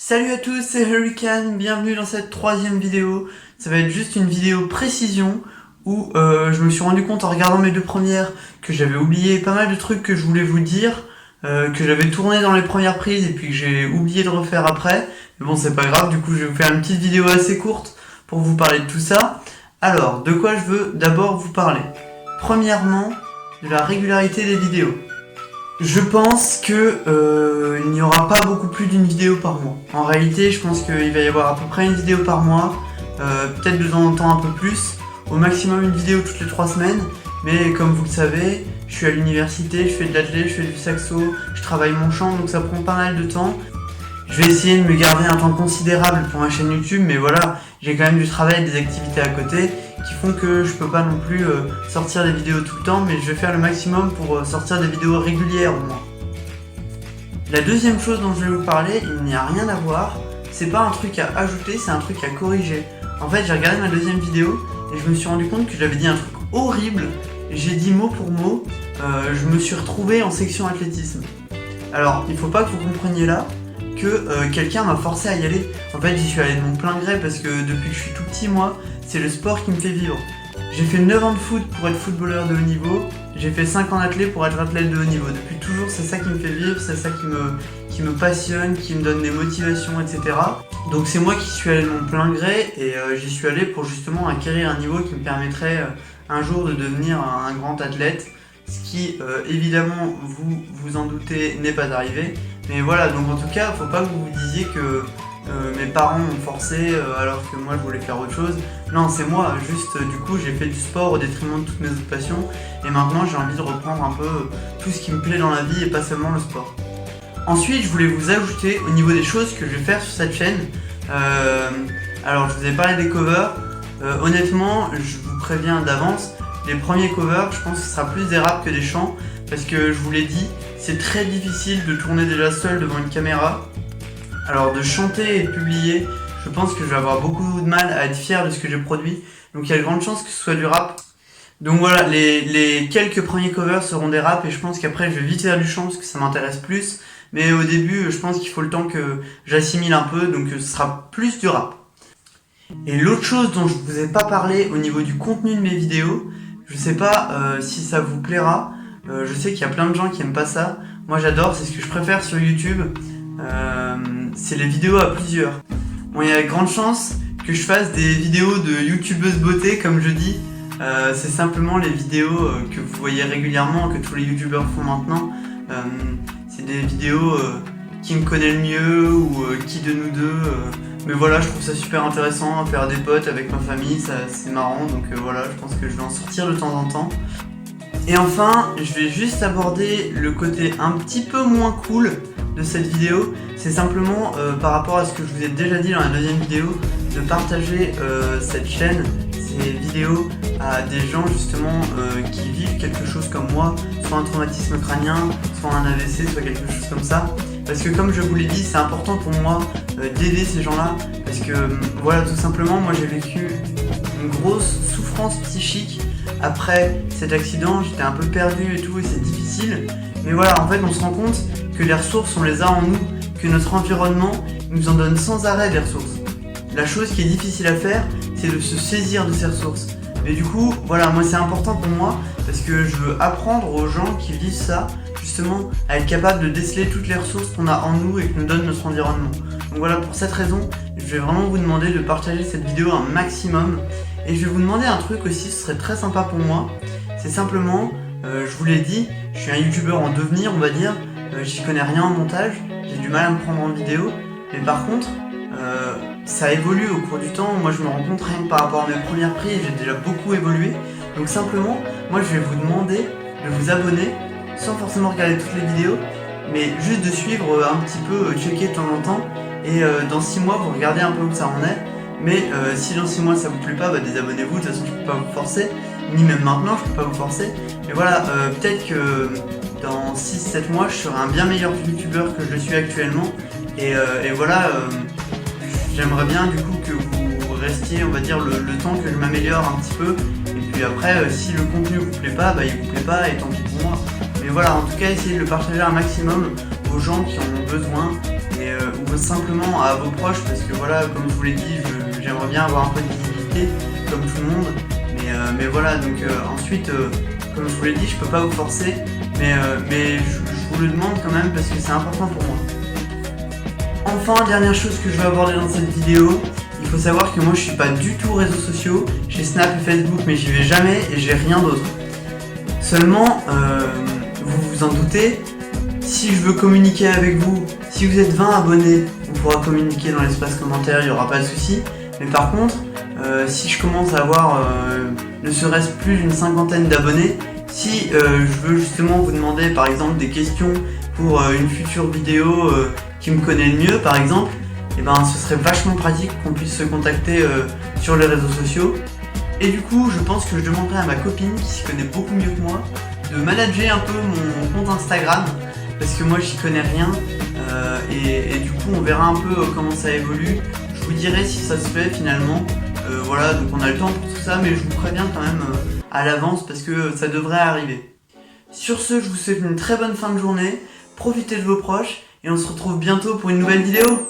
Salut à tous, c'est Hurricane, bienvenue dans cette troisième vidéo. Ça va être juste une vidéo précision où je me suis rendu compte en regardant mes deux premières que j'avais oublié pas mal de trucs que je voulais vous dire, que j'avais tourné dans les premières prises et puis que j'ai oublié de refaire après. Mais bon, c'est pas grave, du coup je vais vous faire une petite vidéo assez courte pour vous parler de tout ça. Alors, de quoi je veux d'abord vous parler? Premièrement, de la régularité des vidéos. Je pense que il n'y aura pas beaucoup plus d'une vidéo par mois. En réalité, je pense qu'il va y avoir à peu près une vidéo par mois, peut-être de temps en temps un peu plus, au maximum une vidéo toutes les 3 semaines, mais comme vous le savez, je suis à l'université, je fais de l'athlé, je fais du saxo, je travaille mon chant, donc ça prend pas mal de temps. Je vais essayer de me garder un temps considérable pour ma chaîne YouTube, mais voilà, j'ai quand même du travail et des activités à côté qui font que je peux pas non plus sortir des vidéos tout le temps, mais je vais faire le maximum pour sortir des vidéos régulières au moins. La deuxième chose dont je vais vous parler, il n'y a rien à voir, c'est pas un truc à ajouter, c'est un truc à corriger. En fait, j'ai regardé ma deuxième vidéo et je me suis rendu compte que j'avais dit un truc horrible, j'ai dit mot pour mot, je me suis retrouvé en section athlétisme. Alors, il faut pas que vous compreniez là que quelqu'un m'a forcé à y aller. En fait, j'y suis allé de mon plein gré parce que depuis que je suis tout petit, moi, c'est le sport qui me fait vivre. J'ai fait 9 ans de foot pour être footballeur de haut niveau, j'ai fait 5 ans d'athlète pour être athlète de haut niveau. Depuis toujours, c'est ça qui me fait vivre, c'est ça qui me passionne, qui me donne des motivations, etc. Donc c'est moi qui suis allé de mon plein gré et j'y suis allé pour justement acquérir un niveau qui me permettrait un jour de devenir un grand athlète. Ce qui, évidemment, vous en doutez, n'est pas arrivé. Mais voilà, donc en tout cas, faut pas que vous vous disiez que mes parents m'ont forcé alors que moi je voulais faire autre chose. Non, c'est moi, juste du coup j'ai fait du sport au détriment de toutes mes autres passions. Et maintenant j'ai envie de reprendre un peu tout ce qui me plaît dans la vie et pas seulement le sport. Ensuite, je voulais vous ajouter au niveau des choses que je vais faire sur cette chaîne. Alors, je vous ai parlé des covers. Honnêtement, je vous préviens d'avance, les premiers covers, je pense que ce sera plus des raps que des chants. Parce que je vous l'ai dit, c'est très difficile de tourner déjà seul devant une caméra. Alors de chanter et de publier, je pense que je vais avoir beaucoup de mal à être fier de ce que j'ai produit. Donc il y a de grandes chances que ce soit du rap. Donc voilà, les quelques premiers covers seront des raps et je pense qu'après je vais vite faire du chant parce que ça m'intéresse plus. Mais au début, je pense qu'il faut le temps que j'assimile un peu, donc ce sera plus du rap. Et l'autre chose dont je ne vous ai pas parlé au niveau du contenu de mes vidéos, je sais pas si ça vous plaira. Je sais qu'il y a plein de gens qui aiment pas ça. Moi j'adore, c'est ce que je préfère sur YouTube. C'est les vidéos à plusieurs. Bon, il y a de grandes chances que je fasse des vidéos de youtubeuse beauté, comme je dis. C'est simplement les vidéos que vous voyez régulièrement, que tous les youtubeurs font maintenant. C'est des vidéos qui me connaît le mieux ou qui de nous deux. Mais voilà, je trouve ça super intéressant à faire des potes avec ma famille, c'est marrant. Donc voilà, je pense que je vais en sortir de temps en temps. Et enfin, je vais juste aborder le côté un petit peu moins cool de cette vidéo. C'est simplement par rapport à ce que je vous ai déjà dit dans la deuxième vidéo, de partager cette chaîne, ces vidéos à des gens justement qui vivent quelque chose comme moi, soit un traumatisme crânien, soit un AVC, soit quelque chose comme ça. Parce que comme je vous l'ai dit, c'est important pour moi d'aider ces gens-là. Parce que voilà, tout simplement, moi j'ai vécu une grosse souffrance psychique après cet accident, j'étais un peu perdu et tout et c'est difficile. Mais voilà, en fait on se rend compte que les ressources on les a en nous, que notre environnement nous en donne sans arrêt des ressources. La chose qui est difficile à faire, c'est de se saisir de ces ressources. Mais du coup, voilà, moi c'est important pour moi parce que je veux apprendre aux gens qui vivent ça, justement, à être capable de déceler toutes les ressources qu'on a en nous et que nous donne notre environnement. Donc voilà, pour cette raison, je vais vraiment vous demander de partager cette vidéo un maximum. Et je vais vous demander un truc aussi, ce serait très sympa pour moi. C'est simplement, je vous l'ai dit, je suis un youtubeur en devenir, on va dire. J'y connais rien en montage, j'ai du mal à me prendre en vidéo. Mais par contre, ça évolue au cours du temps. Moi je me rends compte rien que par rapport à mes premières prises, j'ai déjà beaucoup évolué. Donc simplement, moi je vais vous demander de vous abonner, sans forcément regarder toutes les vidéos, mais juste de suivre un petit peu, checker de temps en temps. Et dans 6 mois, vous regardez un peu où ça en est. Mais si dans 6 mois ça vous plaît pas, bah désabonnez-vous, de toute façon je peux pas vous forcer, ni même maintenant je peux pas vous forcer. Mais voilà, peut-être que dans 6-7 mois je serai un bien meilleur youtubeur que je le suis actuellement. Et voilà, j'aimerais bien du coup que vous restiez, on va dire, le temps que je m'améliore un petit peu. Et puis après, si le contenu vous plaît pas, bah il vous plaît pas et tant pis pour moi. Mais voilà, en tout cas essayez de le partager un maximum aux gens qui en ont besoin. Et ou simplement à vos proches, parce que voilà, comme je vous l'ai dit, j'aimerais bien avoir un peu de visibilité, comme tout le monde. Mais voilà, donc ensuite, comme je vous l'ai dit, je peux pas vous forcer, mais je vous le demande quand même parce que c'est important pour moi. Enfin, dernière chose que je vais aborder dans cette vidéo, il faut savoir que moi je suis pas du tout réseaux sociaux, j'ai Snap et Facebook mais j'y vais jamais et j'ai rien d'autre. Seulement, vous vous en doutez, si je veux communiquer avec vous, si vous êtes 20 abonnés, on pourra communiquer dans l'espace commentaire, il n'y aura pas de souci. Mais par contre, si je commence à avoir ne serait-ce plus d'une cinquantaine d'abonnés, si je veux justement vous demander par exemple des questions pour une future vidéo qui me connaît le mieux par exemple, et ben ce serait vachement pratique qu'on puisse se contacter sur les réseaux sociaux. Et du coup, je pense que je demanderai à ma copine qui s'y connaît beaucoup mieux que moi de manager un peu mon compte Instagram parce que moi j'y connais rien et du coup on verra un peu comment ça évolue. Je vous dirai si ça se fait finalement. Voilà, donc on a le temps pour tout ça, mais je vous préviens quand même à l'avance parce que ça devrait arriver. Sur ce, je vous souhaite une très bonne fin de journée, profitez de vos proches et on se retrouve bientôt pour une nouvelle vidéo.